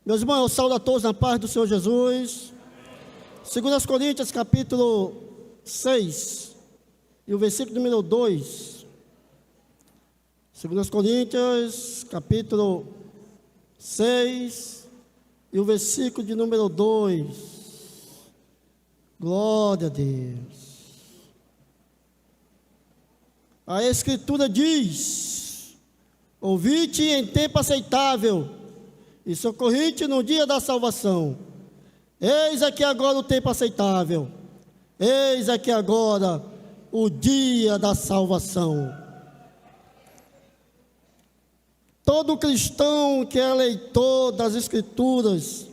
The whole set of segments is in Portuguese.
Meus irmãos, eu saúdo a todos na paz do Senhor Jesus. 2 Coríntios, capítulo 6, e o versículo número 2. 2 Coríntios, capítulo 6, e o versículo de número 2. Glória a Deus. A Escritura diz: ouvi-te em tempo aceitável, e socorri-te no dia da salvação. Eis aqui agora o tempo aceitável, eis aqui agora o dia da salvação. Todo cristão que é leitor das Escrituras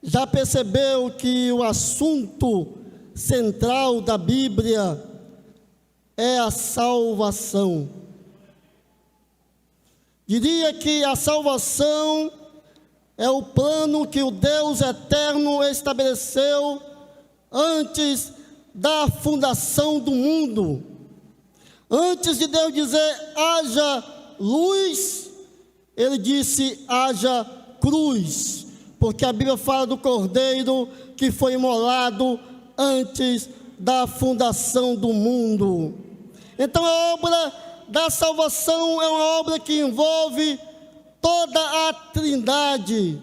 já percebeu que o assunto central da Bíblia é a salvação. Diria que a salvação é o plano que o Deus eterno estabeleceu antes da fundação do mundo. Antes de Deus dizer haja luz, Ele disse haja cruz, porque a Bíblia fala do Cordeiro que foi imolado antes da fundação do mundo. Então a obra da salvação é uma obra que envolve toda a Trindade.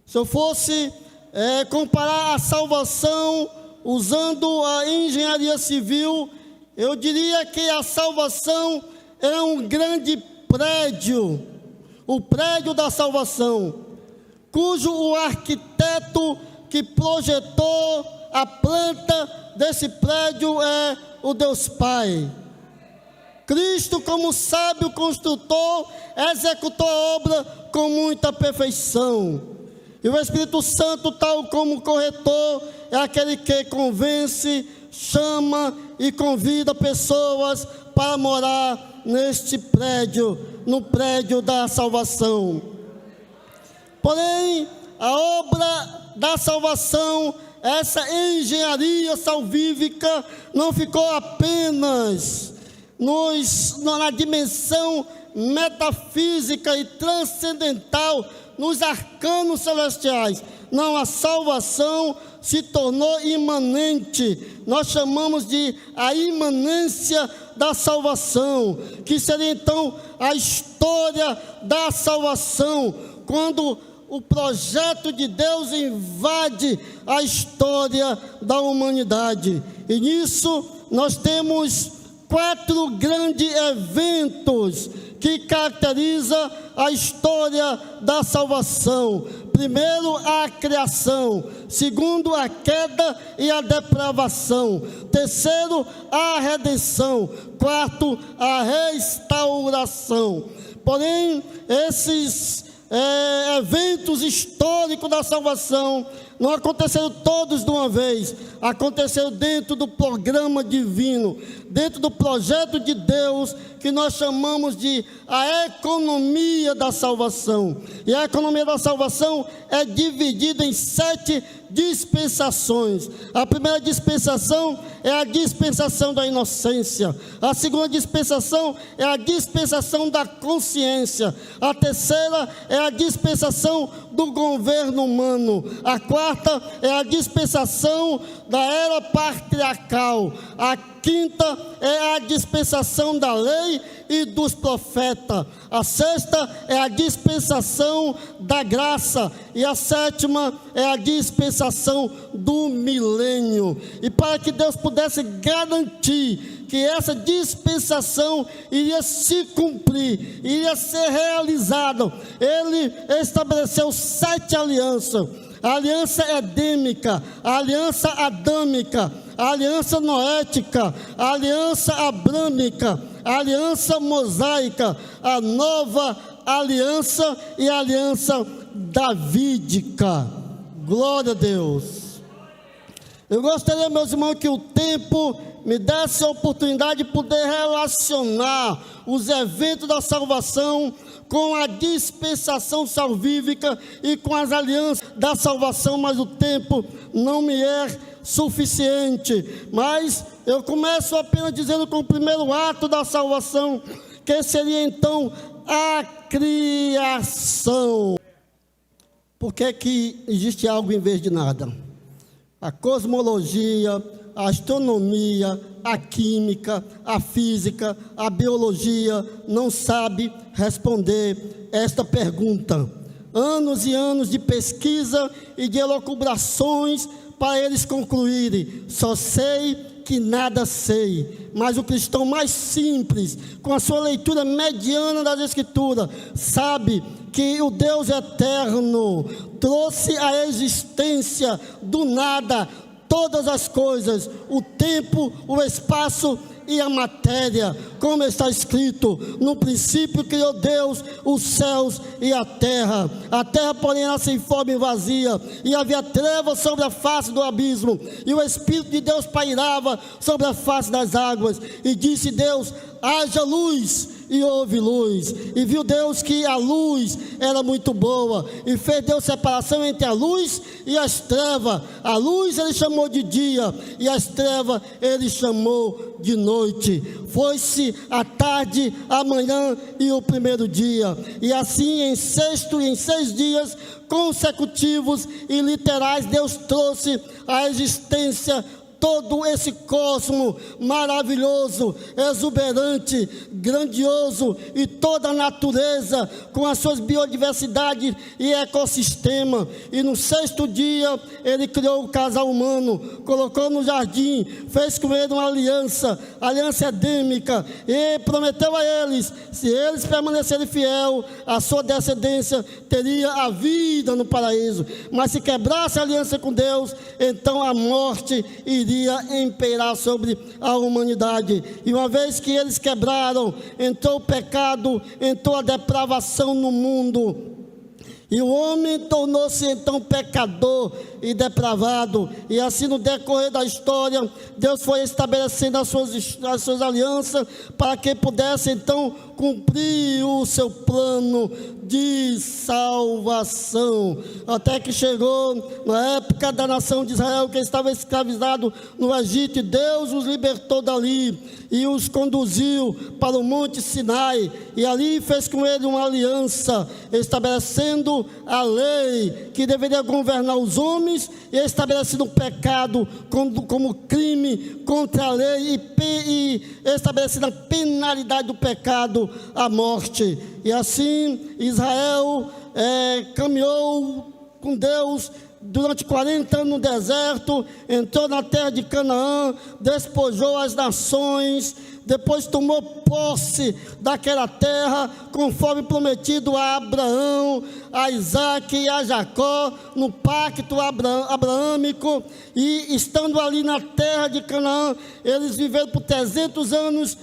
Se eu fosse comparar a salvação usando a engenharia civil, eu diria que a salvação é um grande prédio, o prédio da salvação, cujo o arquiteto que projetou a planta desse prédio é o Deus Pai. Cristo, como sábio construtor, executou a obra com muita perfeição. E o Espírito Santo, tal como corretor, é aquele que convence, chama e convida pessoas para morar neste prédio, no prédio da salvação. Porém, a obra da salvação, essa engenharia salvífica, não ficou apenas na dimensão metafísica e transcendental, nos arcanos celestiais. Não, a salvação se tornou imanente. Nós chamamos de a imanência da salvação, que seria então a história da salvação, quando o projeto de Deus invade a história da humanidade. E nisso nós temos 4 grandes eventos que caracterizam a história da salvação. Primeiro, a criação. Segundo, a queda e a depravação. Terceiro, a redenção. Quarto, a restauração. Porém, esses eventos históricos da salvação não aconteceram todos de uma vez, aconteceram dentro do programa divino, dentro do projeto de Deus, que nós chamamos de a economia da salvação. E a economia da salvação é dividida em 7 dispensações. A primeira dispensação é a dispensação da inocência. A segunda dispensação é a dispensação da consciência. A terceira é a dispensação do governo humano. A quarta é a dispensação da era patriarcal. A quinta é a dispensação da lei e dos profetas. A sexta é a dispensação da graça. E a sétima é a dispensação do milênio. E para que Deus pudesse garantir que essa dispensação iria se cumprir, iria ser realizada, Ele estabeleceu 7 alianças. A aliança edêmica, a aliança adâmica, a aliança noética, a aliança abrâmica, a aliança mosaica, a nova aliança e a aliança davídica. Glória a Deus. Eu gostaria, meus irmãos, que o tempo me desse a oportunidade de poder relacionar os eventos da salvação com a dispensação salvífica e com as alianças da salvação, mas o tempo não me é suficiente. Mas eu começo apenas dizendo com o primeiro ato da salvação, que seria então a criação. Por que existe algo em vez de nada? A cosmologia, a astronomia, a química, a física, a biologia não sabe responder esta pergunta. Anos e anos de pesquisa e de elucubrações para eles concluírem: só sei que nada sei. Mas o cristão mais simples, com a sua leitura mediana das Escrituras, sabe que o Deus eterno trouxe à existência do nada todas as coisas, o tempo, o espaço e a matéria, como está escrito: no princípio criou Deus os céus e a terra, porém era sem forma e vazia, e havia trevas sobre a face do abismo, e o Espírito de Deus pairava sobre a face das águas, e disse Deus: haja luz, e houve luz. E viu Deus que a luz era muito boa, e fez Deus separação entre a luz e as trevas. A luz ele chamou de dia, e as trevas ele chamou de noite. Foi-se a tarde, a manhã e o primeiro dia. E assim em 6 dias consecutivos e literais, Deus trouxe à existência todo esse cosmo maravilhoso, exuberante, grandioso, e toda a natureza com as suas biodiversidades e ecossistema. E no 6º dia ele criou o casal humano, colocou no jardim, fez com ele uma aliança edêmica, e prometeu a eles: se eles permanecerem fiel, a sua descendência teria a vida no paraíso. Mas se quebrasse a aliança com Deus, então a morte iria imperar sobre a humanidade. E uma vez que eles quebraram, entrou o pecado, entrou a depravação no mundo, e o homem tornou-se então pecador e depravado. E assim, no decorrer da história, Deus foi estabelecendo as suas alianças para que pudesse então cumprir o seu plano de salvação, até que chegou na época da nação de Israel, que estava escravizado no Egito, e Deus os libertou dali e os conduziu para o Monte Sinai, e ali fez com ele uma aliança, estabelecendo a lei que deveria governar os homens, e estabelecendo o pecado como crime contra a lei, e estabelecendo a penalidade do pecado, a morte. E assim Israel caminhou com Deus durante 40 anos no deserto, entrou na terra de Canaã, despojou as nações, depois tomou posse daquela terra, conforme prometido a Abraão, a Isaac e a Jacó, no pacto abraâmico. E estando ali na terra de Canaã, eles viveram por 300 anos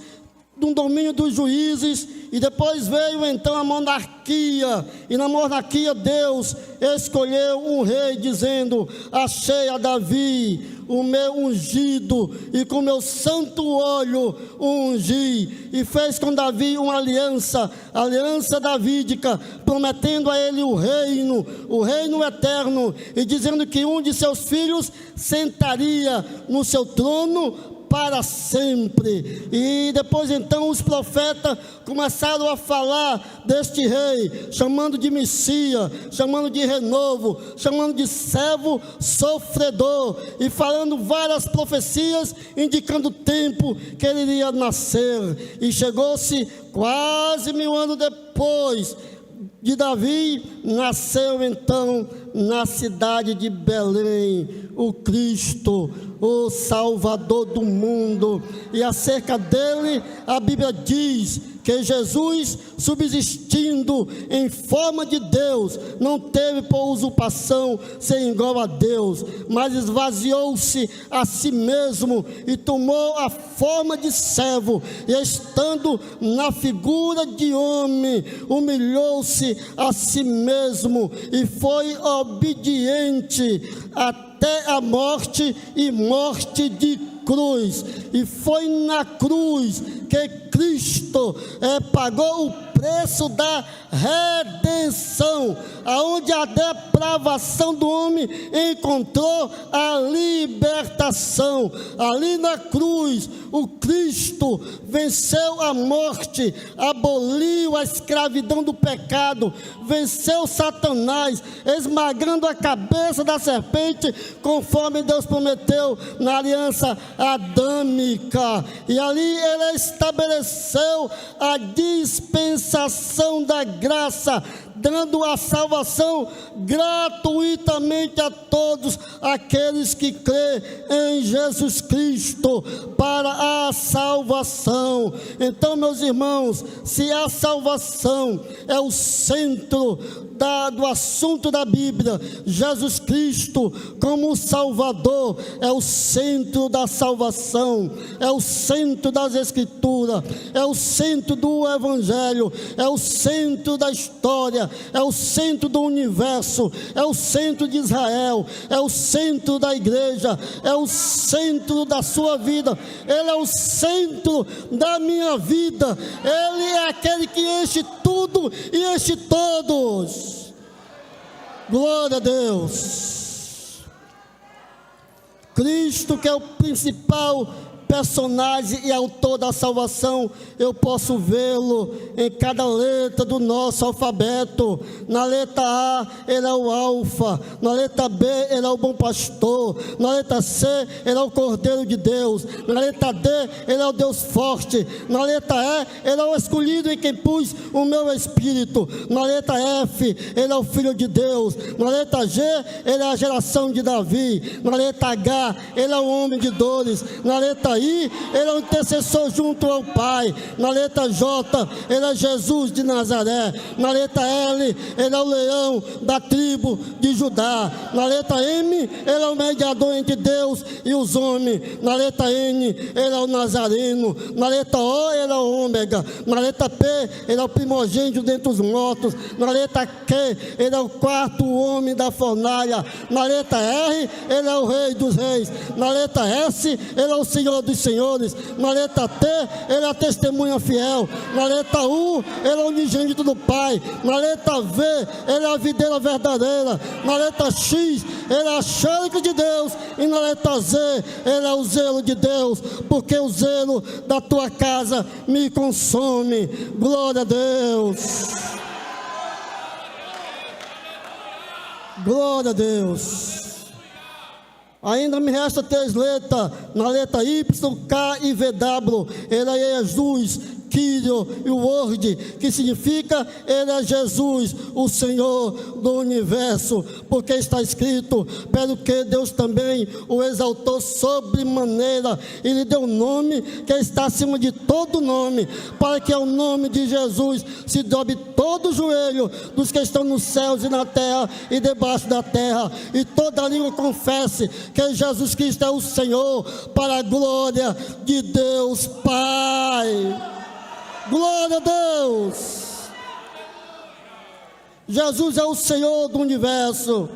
no domínio dos juízes, e depois veio então a monarquia, e na monarquia Deus escolheu um rei, dizendo: achei a Davi, o meu ungido, e com meu santo óleo o ungi. E fez com Davi uma aliança davídica, prometendo a ele o reino eterno, e dizendo que um de seus filhos sentaria no seu trono para sempre. E depois então os profetas começaram a falar deste rei, chamando de Messias, chamando de renovo, chamando de servo sofredor, e falando várias profecias, indicando o tempo que ele iria nascer. E chegou-se quase 1000 anos depois de Davi, nasceu então na cidade de Belém o Cristo, o Salvador do mundo. E acerca dele a Bíblia diz que Jesus, subsistindo em forma de Deus, não teve por usurpação ser igual a Deus, mas esvaziou-se a si mesmo e tomou a forma de servo, e estando na figura de homem, humilhou-se a si mesmo e foi obediente até a morte, e morte de cruz. E foi na cruz que Cristo pagou o preço da redenção, aonde a depravação do homem encontrou a libertação. Ali na cruz, o Cristo venceu a morte, aboliu a escravidão do pecado, venceu Satanás, esmagando a cabeça da serpente, conforme Deus prometeu na aliança adâmica. E ali ele estabeleceu a dispensação da graça, dando a salvação gratuitamente a todos aqueles que crêem em Jesus Cristo para a salvação. Então, meus irmãos, se a salvação é o centro do assunto da Bíblia, Jesus Cristo como Salvador é o centro da salvação, é o centro das Escrituras, é o centro do Evangelho, é o centro da história, é o centro do universo, é o centro de Israel, é o centro da igreja, é o centro da sua vida, Ele é o centro da minha vida, Ele é aquele que enche tudo e enche todos. Glória a Deus. Cristo, que é o principal personagem e autor da salvação, eu posso vê-lo em cada letra do nosso alfabeto. Na letra A, ele é o alfa. Na letra B, ele é o bom pastor. Na letra C, ele é o Cordeiro de Deus. Na letra D, ele é o Deus forte. Na letra E, ele é o escolhido em quem pus o meu espírito. Na letra F, ele é o Filho de Deus. Na letra G, ele é a geração de Davi. Na letra H, ele é o homem de dores. Na letra I, ele é o intercessor junto ao Pai. Na letra J, ele é Jesus de Nazaré. Na letra L, ele é o leão da tribo de Judá. Na letra M, ele é o mediador entre Deus e os homens. Na letra N, ele é o Nazareno. Na letra O, ele é o Ômega. Na letra P, ele é o primogênito dentre os mortos. Na letra Q, ele é o quarto homem da fornalha. Na letra R, ele é o Rei dos Reis. Na letra S, ele é o Senhor dos Senhores. Na letra T, ele é a testemunha fiel. Na letra U, ele é o unigênito do Pai. Na letra V, ele é a videira verdadeira. Na letra X, ele é a chânica de Deus. E na letra Z, ele é o zelo de Deus, porque o zelo da tua casa me consome. Glória a Deus. Glória a Deus. Ainda me resta 3 letras. Na letra Y, K e VW, ele é Jesus, Kyrio e o Word, que significa ele é Jesus, o Senhor do universo, porque está escrito: pelo que Deus também o exaltou sobremaneira e lhe deu um nome que está acima de todo nome, para que ao nome de Jesus se dobre todo o joelho dos que estão nos céus e na terra e debaixo da terra, e toda língua confesse que Jesus Cristo é o Senhor, para a glória de Deus Pai. Glória a Deus. Jesus é o Senhor do universo.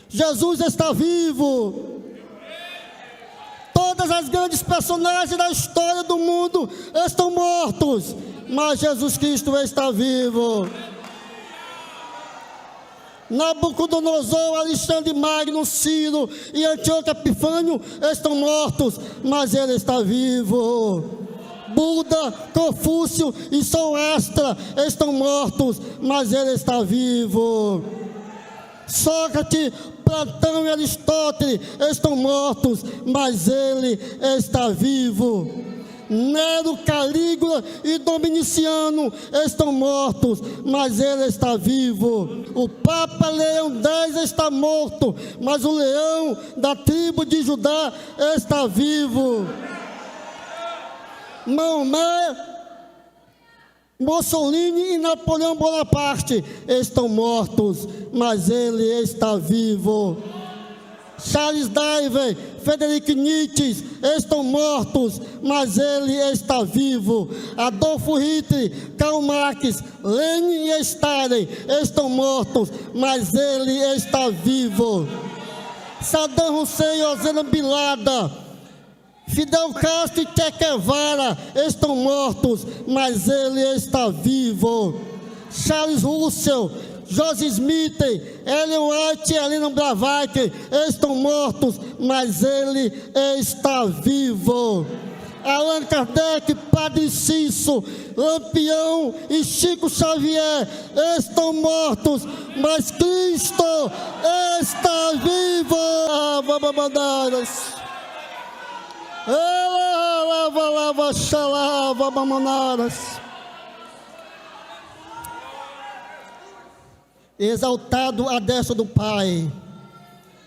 Jesus está vivo. Todas as grandes personagens da história do mundo estão mortos, mas Jesus Cristo está vivo. Nabucodonosor, Alexandre Magno, Ciro e Antíoco Epifânio estão mortos, mas ele está vivo. Buda, Confúcio e Zoroastra estão mortos, mas ele está vivo. Sócrates, Platão e Aristóteles estão mortos, mas ele está vivo. Nero, Calígula e Dominiciano estão mortos, mas ele está vivo. O Papa Leão X está morto, mas o leão da tribo de Judá está vivo. Maomé, Mussolini e Napoleão Bonaparte estão mortos, mas ele está vivo. Charles Darwin, Friedrich Nietzsche estão mortos, mas ele está vivo. Adolfo Hitler, Karl Marx, Lenin e Stalin estão mortos, mas ele está vivo. Saddam Hussein e Osama Bin Laden, Fidel Castro e Che Guevara estão mortos, mas ele está vivo. Charles Russell, Joseph Smith, Ellen White e Helena Blavatsky estão mortos, mas ele está vivo. Allan Kardec, Padre Cício, Lampião e Chico Xavier estão mortos, mas Cristo está vivo. Exaltado à destra do Pai,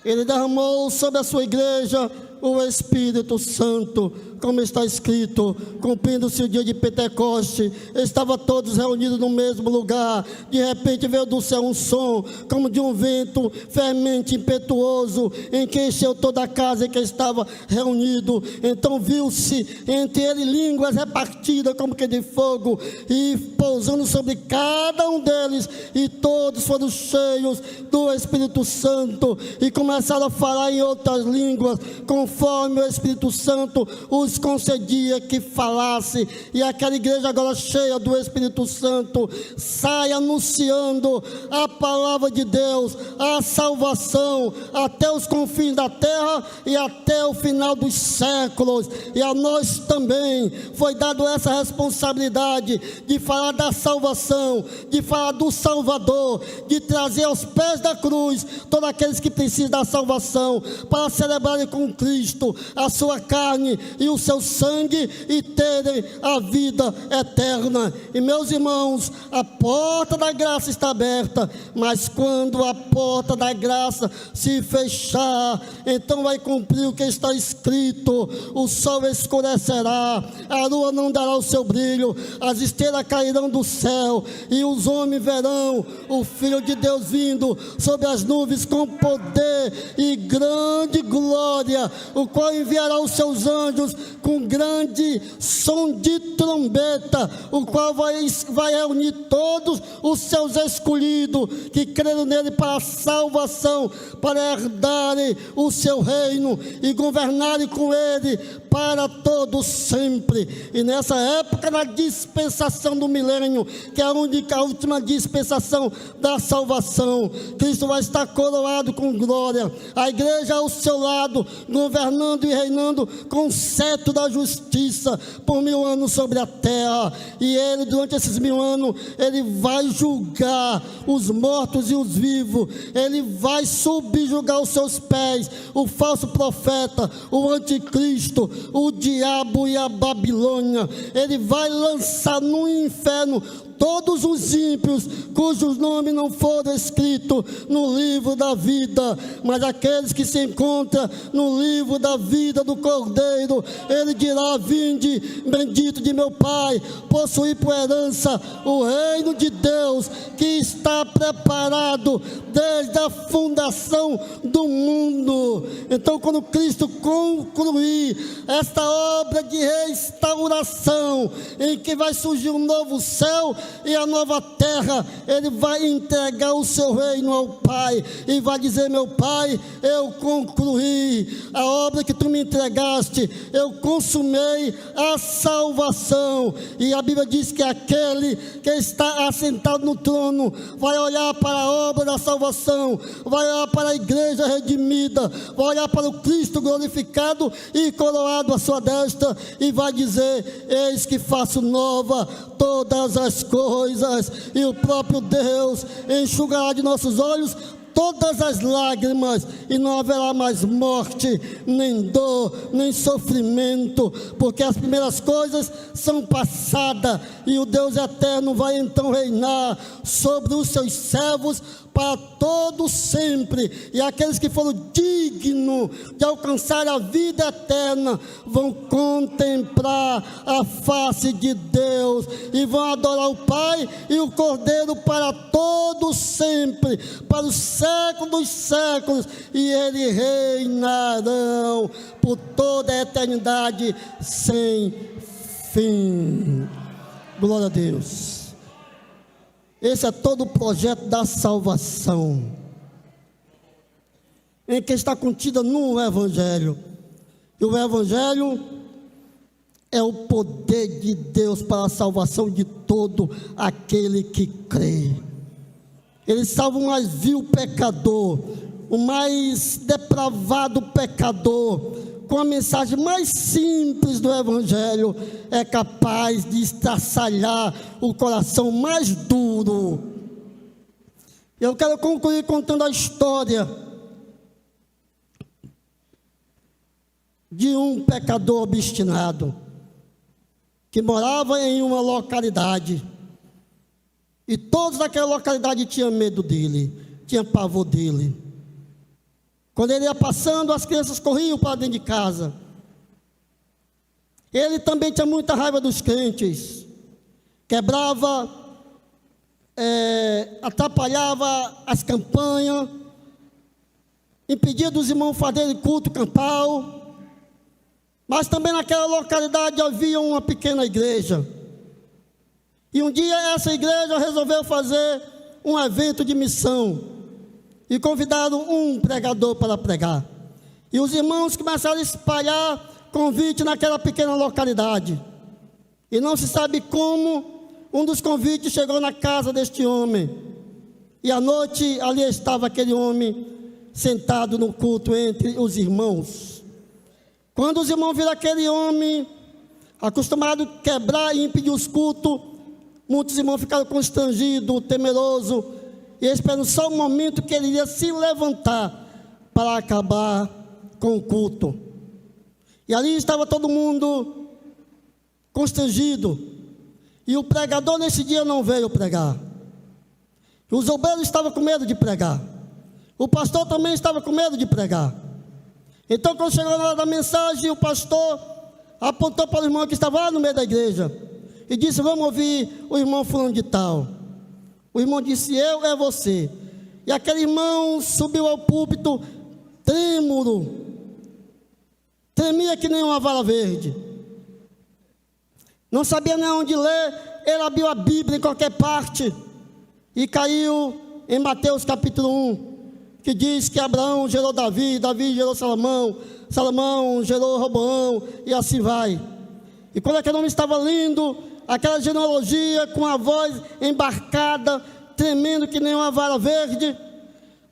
Ele derramou sobre a sua igreja o Espírito Santo, como está escrito, cumprindo-se o dia de Pentecoste, estavam todos reunidos no mesmo lugar. De repente veio do céu um som, como de um vento fermente impetuoso, em que encheu toda a casa em que estava reunido. Então viu-se entre ele línguas repartidas como que de fogo, e pousando sobre cada um deles, e todos foram cheios do Espírito Santo, e começaram a falar em outras línguas, conforme o Espírito Santo os concedia que falasse. E aquela igreja agora cheia do Espírito Santo sai anunciando a palavra de Deus, a salvação até os confins da terra e até o final dos séculos. E a nós também foi dado essa responsabilidade de falar da salvação, de falar do Salvador, de trazer aos pés da cruz todos aqueles que precisam da salvação, para celebrarem com Cristo a sua carne e o seu sangue e terem a vida eterna. E meus irmãos, a porta da graça está aberta, mas quando a porta da graça se fechar, então vai cumprir o que está escrito: o sol escurecerá, a lua não dará o seu brilho, as estrelas cairão do céu, e os homens verão o Filho de Deus vindo sobre as nuvens com poder e grande glória, o qual enviará os seus anjos com grande som de trombeta, o qual vai reunir todos os seus escolhidos que creram nele para a salvação, para herdarem o seu reino e governarem com ele para todo sempre. E nessa época, na dispensação do milênio, que é a última dispensação da salvação, Cristo vai estar coroado com glória, a igreja ao seu lado, governando e reinando com o cetro da justiça por 1000 anos sobre a terra. E ele, durante esses 1000 anos, ele vai julgar os mortos e os vivos. Ele vai subjugar aos seus pés o falso profeta, o anticristo, o diabo e a Babilônia. Ele vai lançar no inferno todos os ímpios cujos nomes não foram escritos no livro da vida, mas aqueles que se encontram no livro da vida do Cordeiro, ele dirá: vinde, bendito de meu Pai, possuir por herança o reino de Deus, que está preparado desde a fundação do mundo. Então, quando Cristo concluir esta obra de restauração, em que vai surgir um novo céu e a nova terra, ele vai entregar o seu reino ao Pai e vai dizer: meu Pai, eu concluí a obra que tu me entregaste, eu consumei a salvação. E a Bíblia diz que aquele que está assentado no trono vai olhar para a obra da salvação, vai olhar para a igreja redimida, vai olhar para o Cristo glorificado e coroado à sua destra, e vai dizer: eis que faço nova todas as coisas. E o próprio Deus enxugará de nossos olhos todas as lágrimas, e não haverá mais morte, nem dor, nem sofrimento, porque as primeiras coisas são passadas, e o Deus eterno vai então reinar sobre os seus servos para todo sempre. E aqueles que foram dignos de alcançar a vida eterna vão contemplar a face de Deus e vão adorar o Pai e o Cordeiro para todo sempre, para os séculos dos séculos, e eles reinarão por toda a eternidade sem fim. Glória a Deus. Esse é todo o projeto da salvação, em que está contida no Evangelho. E o Evangelho é o poder de Deus para a salvação de todo aquele que crê. Ele salva o mais vil pecador, o mais depravado pecador, com a mensagem mais simples do Evangelho, é capaz de estraçalhar o coração mais duro. Eu quero concluir contando a história de um pecador obstinado, que morava em uma localidade, e todos daquela localidade tinham medo dele, tinham pavor dele. Quando ele ia passando, as crianças corriam para dentro de casa. Ele também tinha muita raiva dos crentes, quebrava, atrapalhava as campanhas, impedia dos irmãos fazerem culto campal. Mas também naquela localidade havia uma pequena igreja. E um dia essa igreja resolveu fazer um evento de missão. E convidaram um pregador para pregar. E os irmãos começaram a espalhar convite naquela pequena localidade. E não se sabe como um dos convites chegou na casa deste homem. E à noite ali estava aquele homem sentado no culto entre os irmãos. Quando os irmãos viram aquele homem acostumado a quebrar e impedir os cultos, muitos irmãos ficaram constrangidos, temerosos, e esperando só o momento que ele iria se levantar para acabar com o culto. E ali estava todo mundo constrangido, e o pregador nesse dia não veio pregar. Os obreiros estavam com medo de pregar, o pastor também estava com medo de pregar. Então, quando chegou na hora da mensagem, o pastor apontou para o irmão que estava lá no meio da igreja e disse: vamos ouvir o irmão fulano de tal. O irmão disse: eu é você. E aquele irmão subiu ao púlpito trêmulo, tremia que nem uma vara verde, não sabia nem onde ler. Ele abriu a Bíblia em qualquer parte e caiu em Mateus capítulo 1, que diz que Abraão gerou Davi, Davi gerou Salomão, Salomão gerou Roboão, e assim vai. E quando aquele homem estava lendo aquela genealogia com a voz embarcada, tremendo que nem uma vara verde,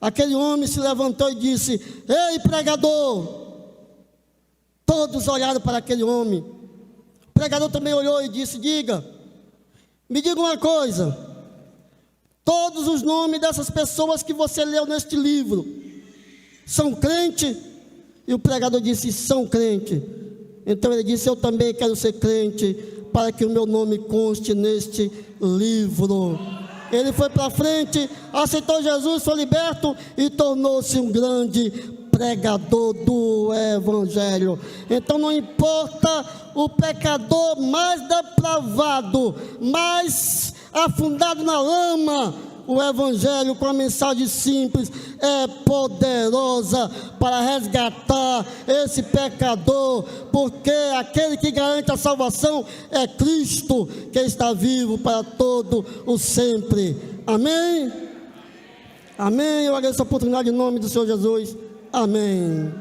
aquele homem se levantou e disse: ei, pregador! Todos olharam para aquele homem. O pregador também olhou e disse: me diga uma coisa, todos os nomes dessas pessoas que você leu neste livro são crente? E o pregador disse: são crente. Então ele disse: eu também quero ser crente, para que o meu nome conste neste livro. Ele foi para frente, aceitou Jesus, foi liberto e tornou-se um grande pregador do Evangelho. Então não importa o pecador mais depravado, mais afundado na lama, o Evangelho, com a mensagem simples, é poderosa para resgatar esse pecador, porque aquele que garante a salvação é Cristo, que está vivo para todo o sempre. Amém? Amém. Eu agradeço a oportunidade em nome do Senhor Jesus. Amém.